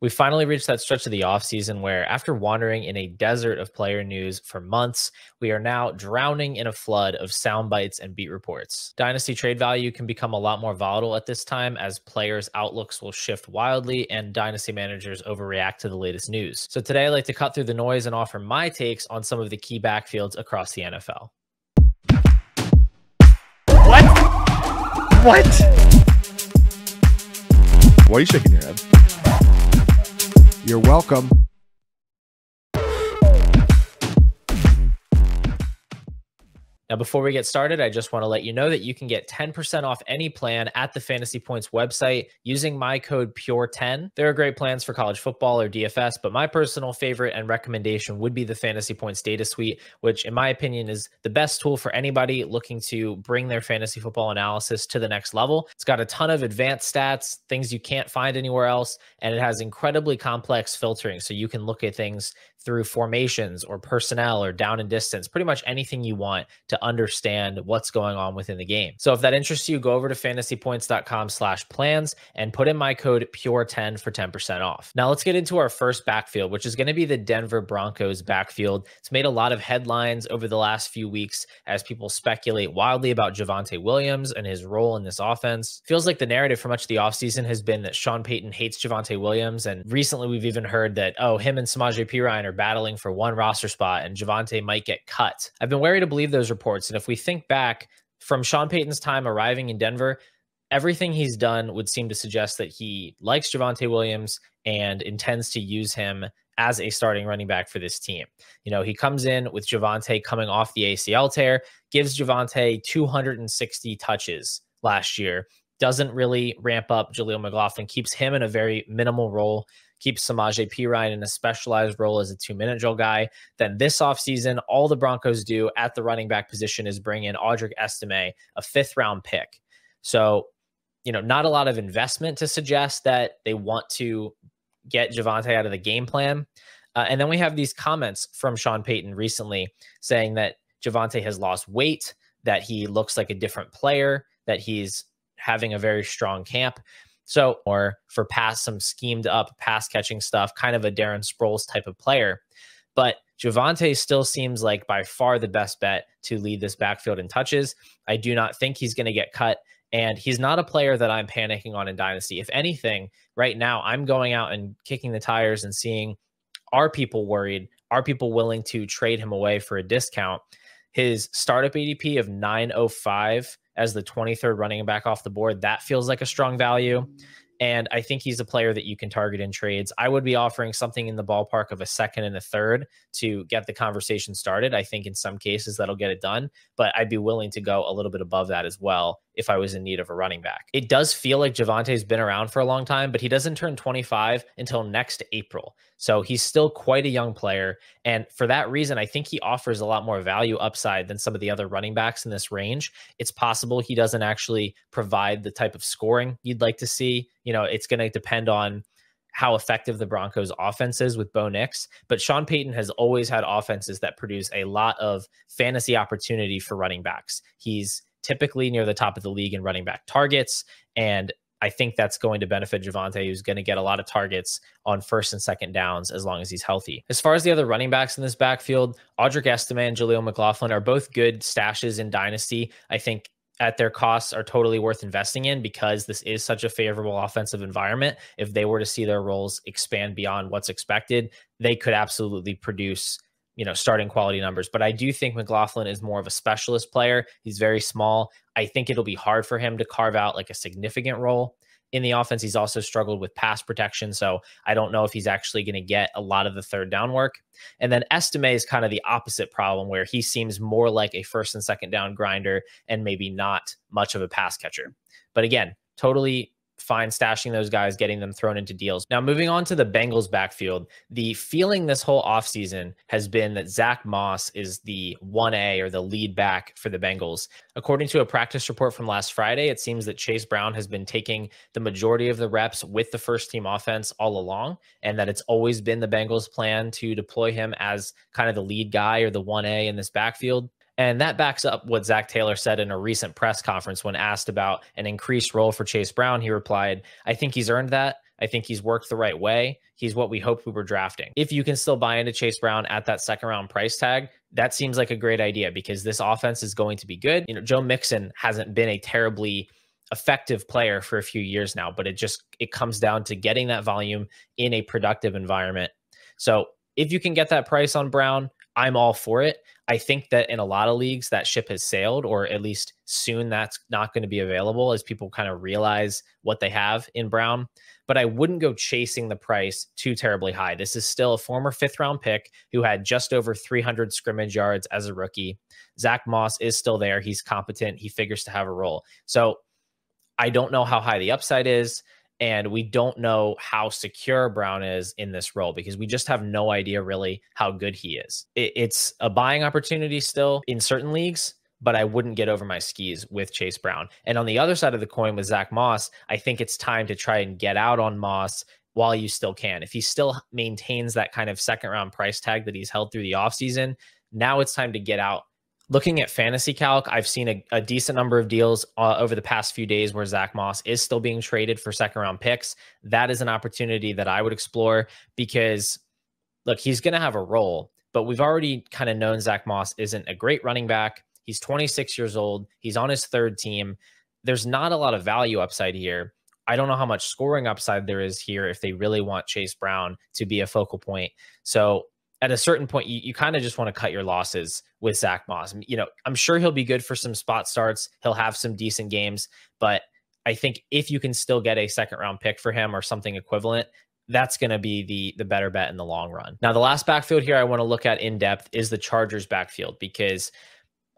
We finally reached that stretch of the offseason where, after wandering in a desert of player news for months, we are now drowning in a flood of sound bites and beat reports. Dynasty trade value can become a lot more volatile at this time as players' outlooks will shift wildly and dynasty managers overreact to the latest news. So today, I'd like to cut through the noise and offer my takes on some of the key backfields across the NFL. What? Why are you shaking your head? You're welcome. Now, before we get started, I just want to let you know that you can get 10% off any plan at the Fantasy Points website using my code PURE10. There are great plans for college football or DFS, but my personal favorite and recommendation would be the Fantasy Points Data Suite, which in my opinion is the best tool for anybody looking to bring their fantasy football analysis to the next level. It's got a ton of advanced stats, things you can't find anywhere else, and it has incredibly complex filtering, so you can look at things through formations or personnel or down and distance, pretty much anything you want to understand what's going on within the game. So if that interests you, go over to fantasypoints.com/plans and put in my code PURE10 for 10% off. Now let's get into our first backfield, which is going to be the Denver Broncos backfield. It's made a lot of headlines over the last few weeks as people speculate wildly about Javonte Williams and his role in this offense. Feels like the narrative for much of the offseason has been that Sean Payton hates Javonte Williams, and recently we've even heard that, oh, him and Samaje Perine are battling for one roster spot and Javonte might get cut. I've been wary to believe those reports, and if we think back from Sean Payton's time arriving in Denver, everything he's done would seem to suggest that he likes Javonte Williams and intends to use him as a starting running back for this team. You know, he comes in with Javonte coming off the ACL tear, gives Javonte 260 touches last year, doesn't really ramp up Jaleel McLaughlin, keeps him in a very minimal role, keeps Samaje Perine in a specialized role as a 2-minute drill guy. Then this offseason, all the Broncos do at the running back position is bring in Audric Estime, a 5th-round pick. So, you know, not a lot of investment to suggest that they want to get Javonte out of the game plan. And then we have these comments from Sean Payton recently saying that Javonte has lost weight, that he looks like a different player, that he's having a very strong camp. So, or for some schemed up pass catching stuff, kind of a Darren Sproles type of player. But Javonte still seems like by far the best bet to lead this backfield in touches. I do not think he's going to get cut. And he's not a player that I'm panicking on in Dynasty. If anything, right now, I'm going out and kicking the tires and seeing, are people worried? Are people willing to trade him away for a discount? His startup ADP of 905 as the 23rd running back off the board, that feels like a strong value. And I think he's a player that you can target in trades. I would be offering something in the ballpark of a 2nd and a 3rd to get the conversation started. I think in some cases that'll get it done, but I'd be willing to go a little bit above that as well if I was in need of a running back. It does feel like Javonte's been around for a long time, but he doesn't turn 25 until next April. So he's still quite a young player. And for that reason, I think he offers a lot more value upside than some of the other running backs in this range. It's possible he doesn't actually provide the type of scoring you'd like to see. You know, it's going to depend on how effective the Broncos offense is with Bo Nix, but Sean Payton has always had offenses that produce a lot of fantasy opportunity for running backs. He's typically near the top of the league in running back targets, and I think that's going to benefit Javonte, who's going to get a lot of targets on 1st and 2nd downs as long as he's healthy. As far as the other running backs in this backfield, Audric Estime and Jaleel McLaughlin are both good stashes in Dynasty. I think at their costs are totally worth investing in because this is such a favorable offensive environment. If they were to see their roles expand beyond what's expected, they could absolutely produce, you know, starting quality numbers. But I do think McLaughlin is more of a specialist player. He's very small. I think it'll be hard for him to carve out like a significant role in the offense. He's also struggled with pass protection, so I don't know if he's actually going to get a lot of the 3rd down work. And then Estime is kind of the opposite problem, where he seems more like a 1st and 2nd down grinder and maybe not much of a pass catcher. But again, totally fine stashing those guys, getting them thrown into deals. Now, moving on to the Bengals backfield, the feeling this whole offseason has been that Zach Moss is the 1A or the lead back for the Bengals. According to a practice report from last Friday, it seems that Chase Brown has been taking the majority of the reps with the first team offense all along, and that it's always been the Bengals' plan to deploy him as kind of the lead guy or the 1A in this backfield. And that backs up what Zach Taylor said in a recent press conference when asked about an increased role for Chase Brown. He replied, "I think he's earned that. I think he's worked the right way. He's what we hoped we were drafting. If you can still buy into Chase Brown at that second round price tag, that seems like a great idea because this offense is going to be good. Joe Mixon hasn't been a terribly effective player for a few years now, but it comes down to getting that volume in a productive environment. So if you can get that price on Brown, I'm all for it. I think that in a lot of leagues that ship has sailed, or at least soon that's not going to be available as people kind of realize what they have in Brown. But I wouldn't go chasing the price too terribly high. This is still a former 5th round pick who had just over 300 scrimmage yards as a rookie. Zach Moss is still there. He's competent. He figures to have a role. So I don't know how high the upside is. And we don't know how secure Brown is in this role because we just have no idea really how good he is. It's a buying opportunity still in certain leagues, but I wouldn't get over my skis with Chase Brown. And on the other side of the coin with Zach Moss, I think it's time to try and get out on Moss while you still can. If he still maintains that kind of second round price tag that he's held through the offseason, now it's time to get out. Looking at Fantasy Calc, I've seen a decent number of deals over the past few days where Zach Moss is still being traded for second round picks. That is an opportunity that I would explore because, look, he's going to have a role, but we've already kind of known Zach Moss isn't a great running back. He's 26 years old. He's on his 3rd team. There's not a lot of value upside here. I don't know how much scoring upside there is here if they really want Chase Brown to be a focal point. So at a certain point, you kind of just want to cut your losses with Zach Moss. I'm sure he'll be good for some spot starts. He'll have some decent games, but I think if you can still get a second round pick for him or something equivalent, that's going to be the better bet in the long run. Now, the last backfield here I want to look at in depth is the Chargers backfield because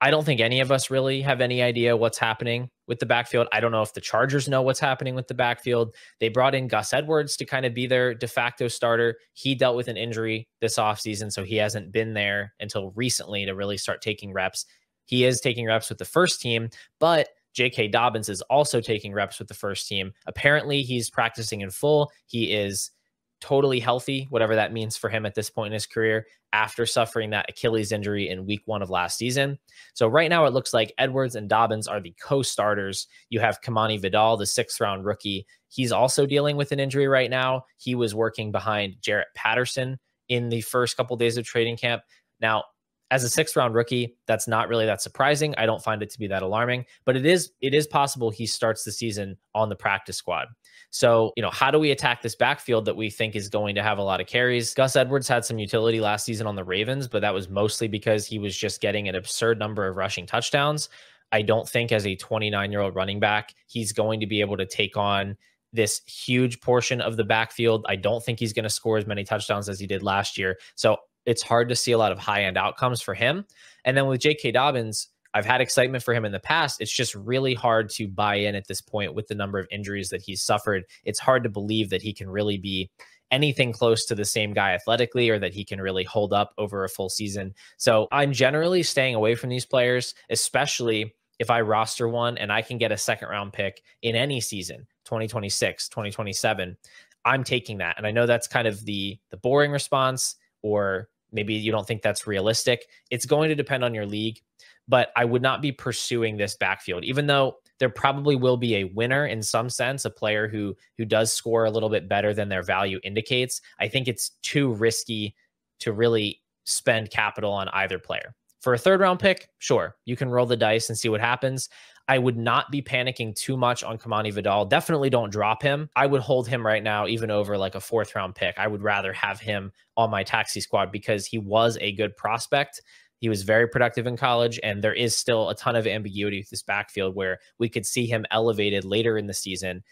I don't think any of us really have any idea what's happening with the backfield. I don't know if the Chargers know what's happening with the backfield. They brought in Gus Edwards to kind of be their de facto starter. He dealt with an injury this offseason, so he hasn't been there until recently to really start taking reps. He is taking reps with the first team, but J.K. Dobbins is also taking reps with the first team. Apparently, he's practicing in full. He is totally healthy, whatever that means for him at this point in his career, after suffering that Achilles injury in week 1 of last season. So right now it looks like Edwards and Dobbins are the co-starters. You have Kamani Vidal, the 6th round rookie. He's also dealing with an injury right now. He was working behind Jarrett Patterson in the first couple of days of training camp. Now, as a 6th round rookie, that's not really that surprising. I don't find it to be that alarming, but it is possible he starts the season on the practice squad. So, how do we attack this backfield that we think is going to have a lot of carries? Gus Edwards had some utility last season on the Ravens, but that was mostly because he was just getting an absurd number of rushing touchdowns. I don't think as a 29-year-old running back, he's going to be able to take on this huge portion of the backfield. I don't think he's going to score as many touchdowns as he did last year. So it's hard to see a lot of high-end outcomes for him. And then with J.K. Dobbins, I've had excitement for him in the past. It's just really hard to buy in at this point with the number of injuries that he's suffered. It's hard to believe that he can really be anything close to the same guy athletically or that he can really hold up over a full season. So I'm generally staying away from these players, especially if I roster one and I can get a second round pick in any season, 2026, 2027, I'm taking that. And I know that's kind of the boring response, or maybe you don't think that's realistic. It's going to depend on your league, but I would not be pursuing this backfield, even though there probably will be a winner in some sense, a player who does score a little bit better than their value indicates. I think it's too risky to really spend capital on either player. For a 3rd round pick, sure, you can roll the dice and see what happens. I would not be panicking too much on Kamani Vidal. Definitely don't drop him. I would hold him right now, even over like a 4th round pick. I would rather have him on my taxi squad because he was a good prospect. He was very productive in college, and there is still a ton of ambiguity with this backfield where we could see him elevated later in the season.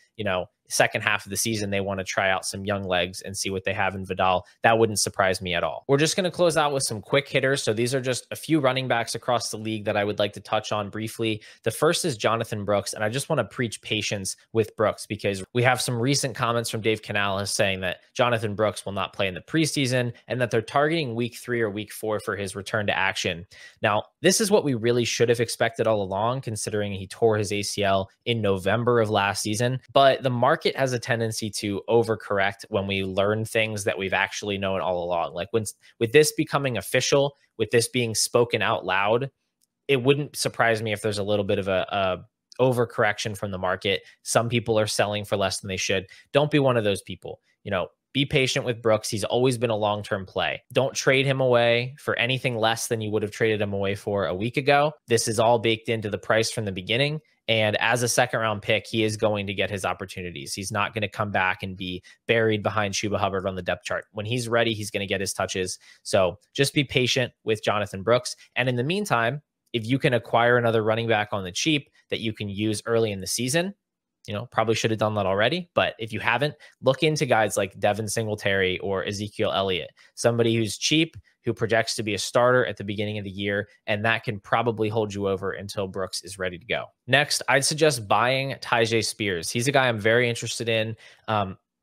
Second half of the season, they want to try out some young legs and see what they have in Vidal. That wouldn't surprise me at all. We're just going to close out with some quick hitters. So these are just a few running backs across the league that I would like to touch on briefly. The first is Jonathan Brooks, and I just want to preach patience with Brooks because we have some recent comments from Dave Canales saying that Jonathan Brooks will not play in the preseason and that they're targeting week 3 or week 4 for his return to action. Now, this is what we really should have expected all along, considering he tore his ACL in November of last season. But the market has a tendency to overcorrect when we learn things that we've actually known all along. Like with this becoming official, with this being spoken out loud, it wouldn't surprise me if there's a little bit of a overcorrection from the market. Some people are selling for less than they should. Don't be one of those people. Be patient with Brooks. He's always been a long-term play. Don't trade him away for anything less than you would have traded him away for a week ago. This is all baked into the price from the beginning. And as a second-round pick, he is going to get his opportunities. He's not going to come back and be buried behind Chuba Hubbard on the depth chart. When he's ready, he's going to get his touches. So just be patient with Jonathan Brooks. And in the meantime, if you can acquire another running back on the cheap that you can use early in the season, probably should have done that already. But if you haven't, look into guys like Devin Singletary or Ezekiel Elliott, somebody who's cheap, who projects to be a starter at the beginning of the year, and that can probably hold you over until Brooks is ready to go. Next, I'd suggest buying Tyjae Spears. He's a guy I'm very interested in.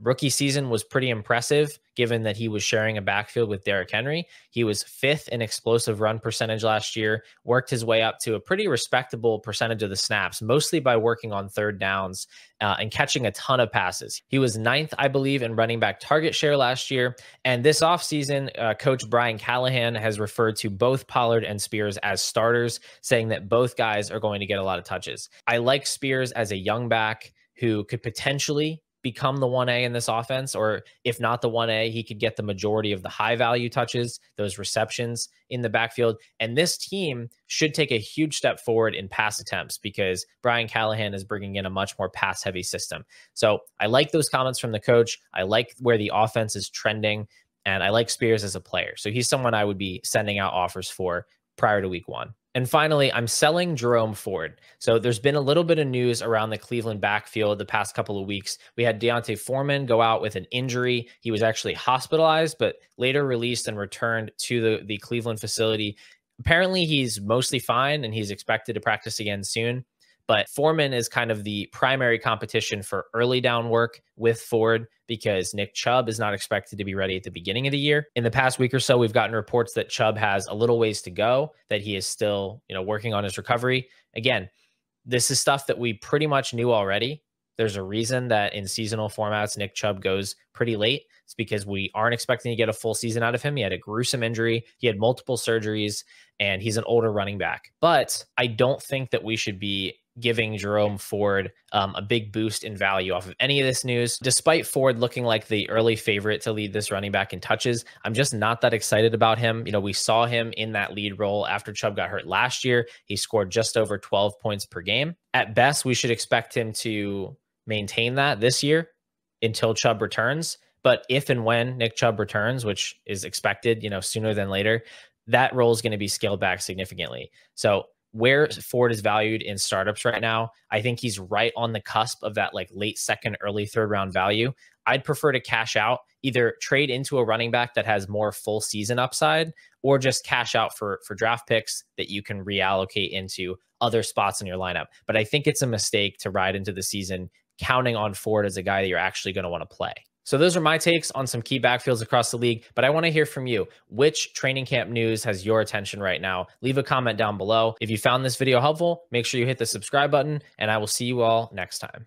Rookie season was pretty impressive, given that he was sharing a backfield with Derrick Henry. He was 5th in explosive run percentage last year, worked his way up to a pretty respectable percentage of the snaps, mostly by working on third downs and catching a ton of passes. He was 9th, I believe, in running back target share last year. And this offseason, Coach Brian Callahan has referred to both Pollard and Spears as starters, saying that both guys are going to get a lot of touches. I like Spears as a young back who could potentially become the 1A in this offense, or if not the 1A, he could get the majority of the high value touches, those receptions in the backfield. And this team should take a huge step forward in pass attempts because Brian Callahan is bringing in a much more pass heavy system. So I like those comments from the coach. I like where the offense is trending, and I like Spears as a player. So he's someone I would be sending out offers for prior to week 1. And finally, I'm selling Jerome Ford. So there's been a little bit of news around the Cleveland backfield the past couple of weeks. We had D'Onta Foreman go out with an injury. He was actually hospitalized, but later released and returned to the Cleveland facility. Apparently, he's mostly fine and he's expected to practice again soon. But Foreman is kind of the primary competition for early down work with Ford because Nick Chubb is not expected to be ready at the beginning of the year. In the past week or so, we've gotten reports that Chubb has a little ways to go, that he is still, working on his recovery. Again, this is stuff that we pretty much knew already. There's a reason that in seasonal formats, Nick Chubb goes pretty late. It's because we aren't expecting to get a full season out of him. He had a gruesome injury. He had multiple surgeries, and he's an older running back. But I don't think that we should be giving Jerome Ford a big boost in value off of any of this news. Despite Ford looking like the early favorite to lead this running back in touches, I'm just not that excited about him. We saw him in that lead role after Chubb got hurt last year. He scored just over 12 points per game. At best, we should expect him to maintain that this year until Chubb returns. But if and when Nick Chubb returns, which is expected, sooner than later, that role is going to be scaled back significantly. So where Ford is valued in startups right now, I think he's right on the cusp of that like late second, early third round value. I'd prefer to cash out, either trade into a running back that has more full season upside, or just cash out for draft picks that you can reallocate into other spots in your lineup. But I think it's a mistake to ride into the season counting on Ford as a guy that you're actually going to want to play. So those are my takes on some key backfields across the league, but I want to hear from you. Which training camp news has your attention right now? Leave a comment down below. If you found this video helpful, make sure you hit the subscribe button, and I will see you all next time.